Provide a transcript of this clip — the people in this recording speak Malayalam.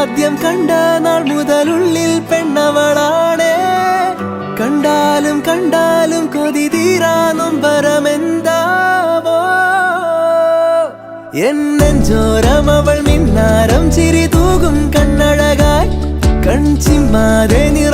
ആദ്യം കണ്ട നാൾ മുതലുള്ളിൽ പെണ്ണവളാണേ. കണ്ടാലും കണ്ടാലും കൊതി തീരാ നൊമ്പരമെന്താവോ. എന്നെഞ്ചോരം അവൾ മിന്നാരം ചിരി തൂകും കണ്ണഴകായി കൺചിമ്മാതെ നിറ